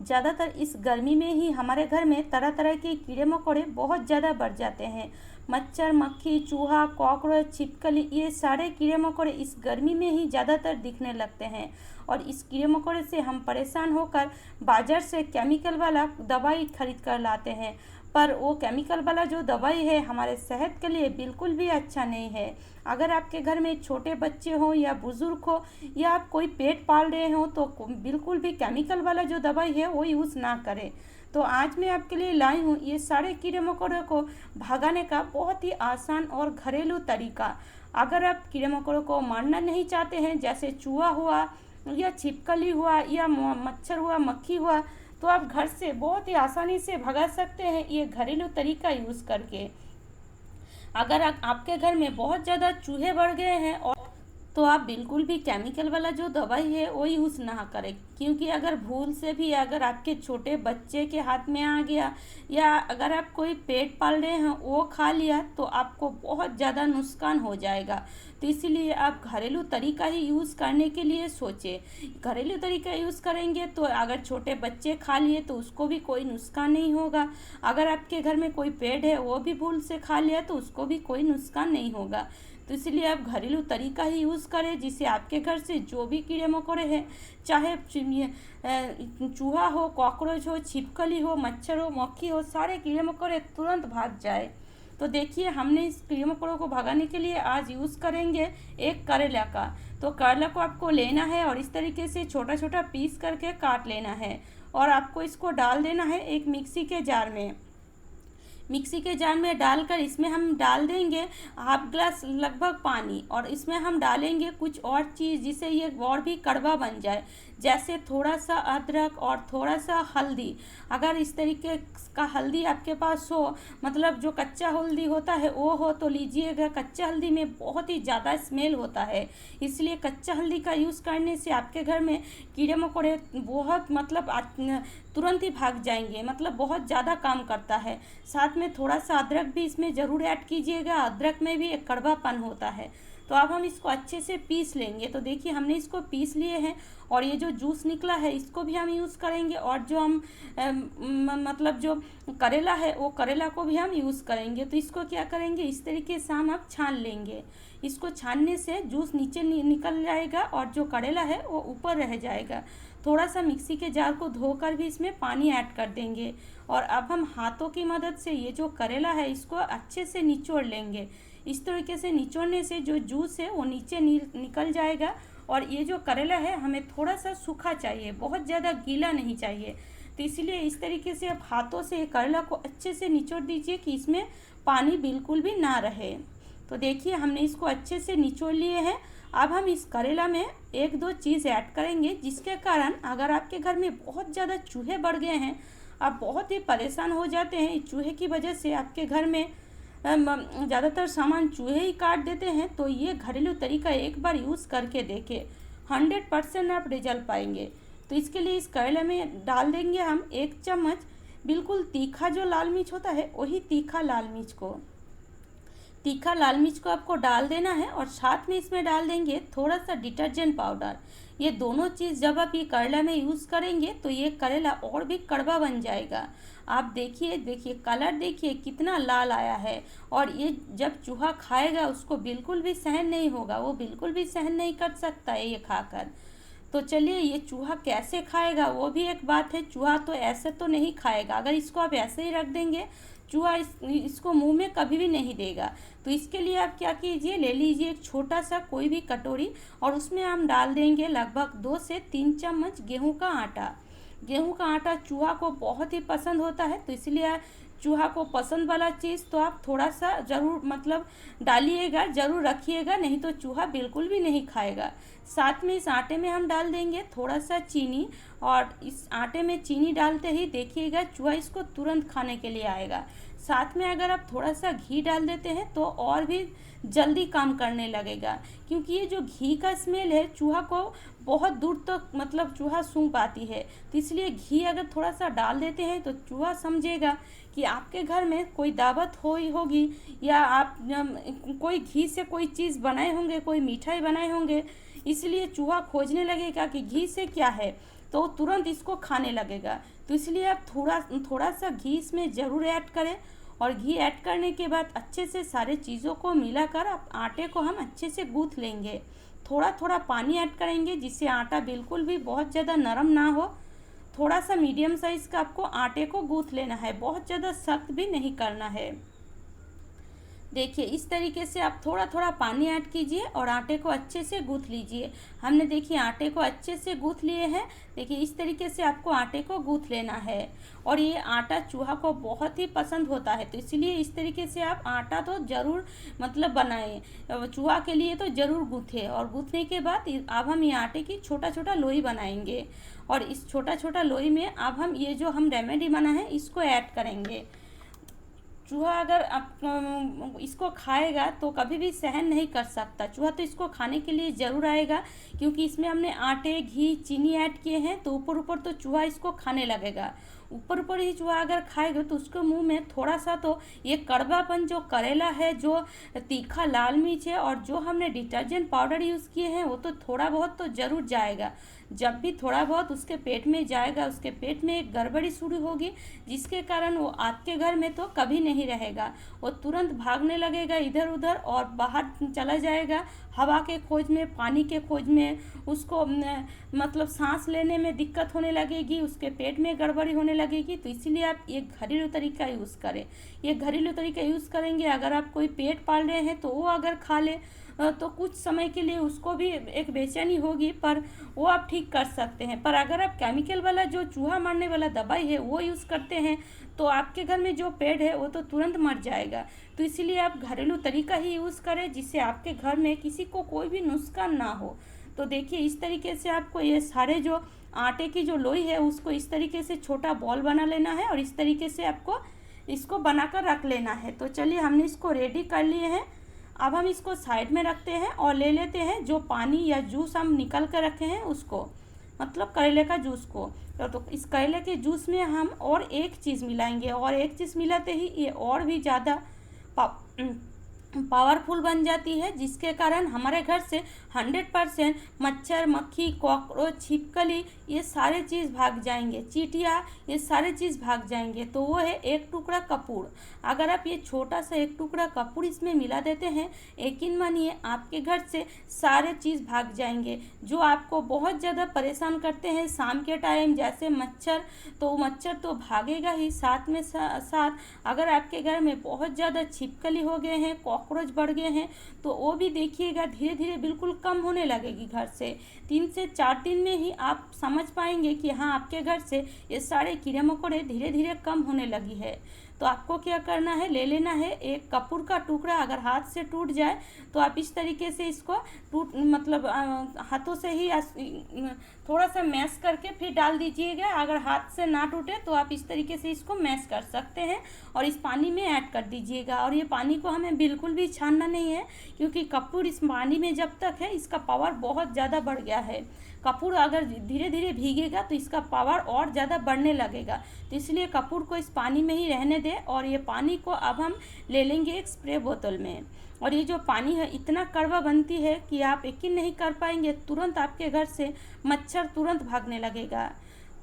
ज़्यादातर इस गर्मी में ही हमारे घर में तरह तरह के कीड़े मकोड़े बहुत ज़्यादा बढ़ जाते हैं। मच्छर, मक्खी, चूहा, कॉकरोच, छिपकली, ये सारे कीड़े मकोड़े इस गर्मी में ही ज़्यादातर दिखने लगते हैं। और इस कीड़े मकोड़े से हम परेशान होकर बाज़ार से केमिकल वाला दवाई खरीद कर लाते हैं, पर वो केमिकल वाला जो दवाई है हमारे सेहत के लिए बिल्कुल भी अच्छा नहीं है। अगर आपके घर में छोटे बच्चे हों या बुज़ुर्ग हो या आप कोई पेट पाल रहे हो तो बिल्कुल भी केमिकल वाला जो दवाई है वो यूज़ ना करें। तो आज मैं आपके लिए लाई हूँ ये सारे कीड़े मकोड़ों को भगाने का बहुत ही आसान और घरेलू तरीका। अगर आप कीड़े मकोड़ों को मारना नहीं चाहते हैं, जैसे चूहा हुआ या छिपकली हुआ या मच्छर हुआ, मक्खी हुआ, तो आप घर से बहुत ही आसानी से भगा सकते हैं ये घरेलू तरीका यूज़ करके। अगर आपके घर में बहुत ज़्यादा चूहे बढ़ गए हैं और तो आप बिल्कुल भी केमिकल वाला जो दवाई है वो यूज़ ना करें, क्योंकि अगर भूल से भी अगर आपके छोटे बच्चे के हाथ में आ गया या अगर आप कोई पेट पाल रहे हैं वो खा लिया तो आपको बहुत ज़्यादा नुकसान हो जाएगा। तो इसीलिए आप घरेलू तरीका ही यूज़ करने के लिए सोचें। घरेलू तरीका यूज़ करेंगे तो अगर छोटे बच्चे खा लिए तो उसको भी कोई नुकसान नहीं होगा। अगर आपके घर में कोई पेट है वो भी भूल से खा लिया तो उसको भी कोई नुकसान नहीं होगा। तो इसलिए आप घरेलू तरीका ही यूज़ करें जिससे आपके घर से जो भी कीड़े मकोड़े हैं, चाहे चूहा हो, कॉकरोच हो, छिपकली हो, मच्छर हो, मक्खी हो, सारे कीड़े मकोड़े तुरंत भाग जाए। तो देखिए हमने इस कीड़े मकोड़ों को भगाने के लिए आज यूज़ करेंगे एक करेला का। तो करेला को आपको लेना है और इस तरीके से छोटा छोटा पीस करके काट लेना है और आपको इसको डाल देना है एक मिक्सी के जार में। मिक्सी के जार में डालकर इसमें हम डाल देंगे हाफ ग्लास लगभग पानी और इसमें हम डालेंगे कुछ और चीज़ जिससे ये और भी कड़वा बन जाए, जैसे थोड़ा सा अदरक और थोड़ा सा हल्दी। अगर इस तरीके का हल्दी आपके पास हो, मतलब जो कच्चा हल्दी होता है वो हो तो लीजिएगा। कच्चा हल्दी में बहुत ही ज़्यादा स्मेल होता है, इसलिए कच्चा हल्दी का यूज़ करने से आपके घर में कीड़े मकोड़े बहुत तुरंत ही भाग जाएंगे, मतलब बहुत ज़्यादा काम करता है। साथ में थोड़ा सा अदरक भी इसमें ज़रूर ऐड कीजिएगा, अदरक में भी एक कड़वापन होता है। तो अब हम इसको अच्छे से पीस लेंगे। तो देखिए हमने इसको पीस लिए हैं और ये जो जूस निकला है इसको भी हम यूज़ करेंगे और जो हम मतलब जो करेला है वो करेला को भी हम यूज़ करेंगे। तो इसको क्या करेंगे, इस तरीके से हम अब छान लेंगे। इसको छानने से जूस नीचे निकल जाएगा और जो करेला है वो ऊपर रह जाएगा। थोड़ा सा मिक्सी के जार को धोकर भी इसमें पानी ऐड कर देंगे और अब हम हाथों की मदद से ये जो करेला है इसको अच्छे से निचोड़ लेंगे। इस तरीके से निचोड़ने से जो जूस है वो नीचे निकल जाएगा। और ये जो करेला है हमें थोड़ा सा सूखा चाहिए, बहुत ज़्यादा गीला नहीं चाहिए। तो इसीलिए इस तरीके से आप हाथों से करेला को अच्छे से निचोड़ दीजिए कि इसमें पानी बिल्कुल भी ना रहे। तो देखिए हमने इसको अच्छे से निचोड़ लिए हैं। अब हम इस करेला में एक दो चीज़ ऐड करेंगे जिसके कारण अगर आपके घर में बहुत ज़्यादा चूहे बढ़ गए हैं, आप बहुत ही परेशान हो जाते हैं, इस चूहे की वजह से आपके घर में ज़्यादातर सामान चूहे ही काट देते हैं, तो ये घरेलू तरीका एक बार यूज़ करके देखें, 100% आप रिजल्ट पाएंगे। तो इसके लिए इस करेले में डाल देंगे हम 1 चम्मच बिल्कुल तीखा जो लाल मिर्च होता है, वही तीखा लाल मिर्च को आपको डाल देना है और साथ में इसमें डाल देंगे थोड़ा सा डिटर्जेंट पाउडर। ये दोनों चीज़ जब आप ये करेला में यूज़ करेंगे तो ये करेला और भी कड़वा बन जाएगा। आप देखिए कलर देखिए कितना लाल आया है और ये जब चूहा खाएगा उसको बिल्कुल भी सहन नहीं होगा, वो बिल्कुल भी सहन नहीं कर सकता है ये खाकर। तो चलिए ये चूहा कैसे खाएगा वो भी एक बात है। चूहा तो ऐसे तो नहीं खाएगा, अगर इसको आप ऐसे ही रख देंगे चूहा इसको मुंह में कभी भी नहीं देगा। तो इसके लिए आप क्या कीजिए, ले लीजिए एक छोटा सा कोई भी कटोरी और उसमें हम डाल देंगे लगभग 2 से 3 चम्मच गेहूं का आटा। गेहूं का आटा चूहा को बहुत ही पसंद होता है, तो इसलिए चूहा को पसंद वाला चीज़ तो आप थोड़ा सा ज़रूर डालिएगा, ज़रूर रखिएगा, नहीं तो चूहा बिल्कुल भी नहीं खाएगा। साथ में इस आटे में हम डाल देंगे थोड़ा सा चीनी और इस आटे में चीनी डालते ही देखिएगा चूहा इसको तुरंत खाने के लिए आएगा। साथ में अगर आप थोड़ा सा घी डाल देते हैं तो और भी जल्दी काम करने लगेगा, क्योंकि ये जो घी का स्मेल है चूहा को बहुत दूर तक चूहा सूंघ पाती है। तो इसलिए घी अगर थोड़ा सा डाल देते हैं तो चूहा समझेगा कि आपके घर में कोई दावत होगी या आप कोई घी से कोई चीज़ बनाए होंगे, कोई मिठाई बनाए होंगे, इसलिए चूहा खोजने लगेगा कि घी से क्या है। तो तुरंत इसको खाने लगेगा। तो इसलिए आप थोड़ा थोड़ा सा घी इसमें ज़रूर ऐड करें, और घी ऐड करने के बाद अच्छे से सारे चीज़ों को मिलाकर आप आटे को हम अच्छे से गूँथ लेंगे। थोड़ा थोड़ा पानी ऐड करेंगे जिससे आटा बिल्कुल भी बहुत ज़्यादा नरम ना हो। थोड़ा सा मीडियम साइज़ का आपको आटे को गूँथ लेना है, बहुत ज़्यादा सख्त भी नहीं करना है। देखिए इस तरीके से आप थोड़ा थोड़ा पानी ऐड कीजिए और आटे को अच्छे से गूँथ लीजिए। हमने देखिए आटे को अच्छे से गूँथ लिए हैं। देखिए इस तरीके से आपको आटे को गूँथ लेना है, और ये आटा चूहा को बहुत ही पसंद होता है, तो इसलिए इस तरीके से आप आटा तो ज़रूर मतलब बनाएं, चूहा के लिए तो ज़रूर गूँथें। और गूँथने के बाद अब हम ये आटे की छोटा छोटा लोई बनाएंगे, और इस छोटा छोटा लोई में अब हम ये जो हम रेमेडी बना है इसको ऐड करेंगे। चूहा अगर इसको खाएगा तो कभी भी सहन नहीं कर सकता। चूहा तो इसको खाने के लिए ज़रूर आएगा, क्योंकि इसमें हमने आटे, घी, चीनी ऐड किए हैं, तो ऊपर ऊपर तो चूहा इसको खाने लगेगा। ऊपर ऊपर ही चूहा अगर खाएगा तो उसके मुंह में थोड़ा सा तो ये कड़वापन, जो करेला है, जो तीखा लाल मिर्च है, और जो हमने डिटर्जेंट पाउडर यूज़ किए हैं, वो तो थोड़ा बहुत तो ज़रूर जाएगा। जब भी थोड़ा बहुत उसके पेट में जाएगा, उसके पेट में एक गड़बड़ी शुरू होगी, जिसके कारण वो आपके घर में तो कभी नहीं रहेगा। वो तुरंत भागने लगेगा इधर उधर और बाहर चला जाएगा, हवा के खोज में, पानी के खोज में। उसको मतलब सांस लेने में दिक्कत होने लगेगी, उसके पेट में गड़बड़ी होने लगेगी। तो इसीलिए आप ये घरेलू तरीका यूज़ करें। ये घरेलू तरीका यूज़ करेंगे, अगर आप कोई पेट पाल रहे हैं तो वो अगर खा ले तो कुछ समय के लिए उसको भी एक बेचैनी होगी, पर वो आप ठीक कर सकते हैं। पर अगर आप केमिकल वाला जो चूहा मारने वाला दवाई है वो यूज़ करते हैं तो आपके घर में जो पेट है वो तो तुरंत मर जाएगा। तो इसीलिए आप घरेलू तरीका ही यूज़ करें, जिससे आपके घर में किसी को कोई भी नुकसान ना हो। तो देखिए इस तरीके से आपको ये सारे जो आटे की जो लोई है उसको इस तरीके से छोटा बॉल बना लेना है, और इस तरीके से आपको इसको बनाकर रख लेना है। तो चलिए हमने इसको रेडी कर लिए हैं। अब हम इसको साइड में रखते हैं और ले लेते हैं जो पानी या जूस हम निकल कर रखे हैं उसको, मतलब करेले का जूस को। तो इस करेले के जूस में हम और एक चीज़ मिलाएंगे, और एक चीज़ मिलाते ही ये और भी ज़्यादा पावरफुल बन जाती है, जिसके कारण हमारे घर से 100% मच्छर, मक्खी, कॉकरोच, छिपकली ये सारे चीज़ भाग जाएंगे, चींटियाँ ये सारे चीज़ भाग जाएंगे। तो वो है एक टुकड़ा कपूर। अगर आप ये छोटा सा एक टुकड़ा कपूर इसमें मिला देते हैं, यकीन मानिए आपके घर से सारे चीज़ भाग जाएंगे जो आपको बहुत ज़्यादा परेशान करते हैं शाम के टाइम, जैसे मच्छर। तो मच्छर तो भागेगा ही, साथ में साथ अगर आपके घर में बहुत ज़्यादा छिपकली हो गए हैं, कॉकरोच बढ़ गए हैं, तो वो भी देखिएगा धीरे धीरे बिल्कुल कम होने लगेगी घर से। 3 से 4 दिन में ही आप समझ पाएंगे कि हाँ आपके घर से ये सारे कीड़े मकोड़े धीरे धीरे कम होने लगी है। तो आपको क्या करना है, ले लेना है एक कपूर का टुकड़ा। अगर हाथ से टूट जाए तो आप इस तरीके से इसको मतलब हाथों से ही थोड़ा सा मैश करके फिर डाल दीजिएगा। अगर हाथ से ना टूटे तो आप इस तरीके से इसको मैश कर सकते हैं और इस पानी में ऐड कर दीजिएगा। और ये पानी को हमें बिल्कुल भी छानना नहीं है, क्योंकि कपूर इस पानी में जब तक है इसका पावर बहुत ज़्यादा बढ़ गया है। कपूर अगर धीरे धीरे भीगेगा तो इसका पावर और ज़्यादा बढ़ने लगेगा। तो इसलिए कपूर को इस पानी में ही रहने दें। और ये पानी को अब हम ले लेंगे एक स्प्रे बोतल में, और ये जो पानी है इतना कड़वा बनती है कि आप यकीन नहीं कर पाएंगे, तुरंत आपके घर से मच्छर तुरंत भागने लगेगा।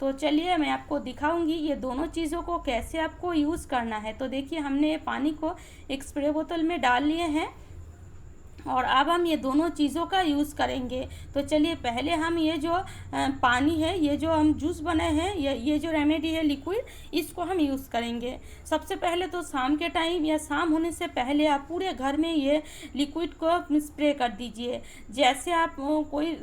तो चलिए मैं आपको दिखाऊंगी ये दोनों चीज़ों को कैसे आपको यूज़ करना है। तो देखिए हमने ये पानी को एक स्प्रे बोतल में डाल लिए हैं, और अब हम ये दोनों चीज़ों का यूज़ करेंगे। तो चलिए पहले हम ये जो पानी है, ये जो हम जूस बनाए हैं, ये जो रेमेडी है लिक्विड, इसको हम यूज़ करेंगे। सबसे पहले तो शाम के टाइम या शाम होने से पहले आप पूरे घर में ये लिक्विड को स्प्रे कर दीजिए। जैसे आप कोई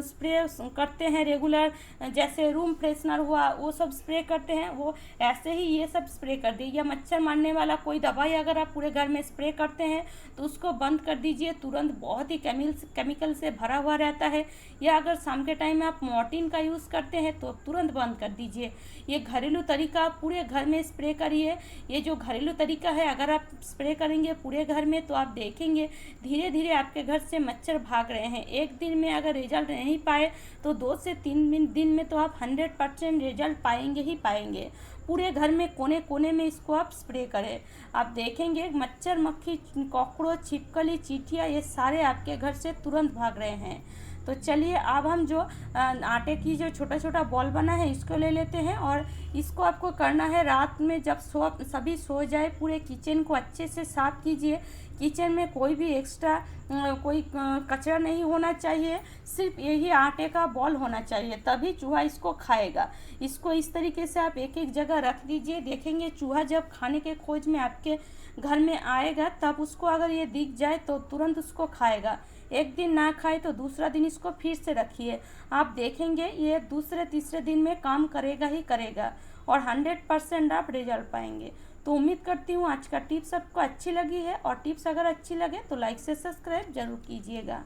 स्प्रे करते हैं रेगुलर, जैसे रूम फ्रेशनर हुआ वो सब स्प्रे करते हैं, वो ऐसे ही ये सब स्प्रे कर दीजिए। या मच्छर मारने वाला कोई दवाई अगर आप पूरे घर में स्प्रे करते हैं तो उसको बंद कर दीजिए, तुरंत बहुत ही केमिकल से भरा हुआ रहता है। या अगर शाम के टाइम में आप मॉर्टिन का यूज़ करते हैं तो तुरंत बंद कर दीजिए। ये घरेलू तरीका आप पूरे घर में स्प्रे करिए। ये जो घरेलू तरीका है अगर आप स्प्रे करेंगे पूरे घर में तो आप देखेंगे धीरे धीरे आपके घर से मच्छर भाग रहे हैं। एक दिन में अगर रिजल्ट नहीं पाए तो 2 से 3 दिन में तो आप 100% रिजल्ट पाएंगे ही पाएंगे। पूरे घर में कोने कोने में इसको आप स्प्रे करें, आप देखेंगे मच्छर, मक्खी, कॉकरोच, छिपकली, चींटियाँ ये सारे आपके घर से तुरंत भाग रहे हैं। तो चलिए अब हम जो आटे की जो छोटा छोटा बॉल बना है इसको ले लेते हैं, और इसको आपको करना है रात में जब सभी सो जाए। पूरे किचन को अच्छे से साफ़ कीजिए। किचन में कोई भी एक्स्ट्रा कोई कचरा नहीं होना चाहिए, सिर्फ यही आटे का बॉल होना चाहिए, तभी चूहा इसको खाएगा। इसको इस तरीके से आप एक एक जगह रख दीजिए। देखेंगे चूहा जब खाने के खोज में आपके घर में आएगा तब उसको अगर ये दिख जाए तो तुरंत उसको खाएगा। एक दिन ना खाए तो दूसरा दिन इसको फिर से रखिए, आप देखेंगे ये दूसरे तीसरे दिन में काम करेगा ही करेगा, और 100% आप रिजल्ट पाएंगे। तो उम्मीद करती हूँ आज का टिप्स आपको अच्छी लगी है, और टिप्स अगर अच्छी लगे तो लाइक से सब्सक्राइब जरूर कीजिएगा।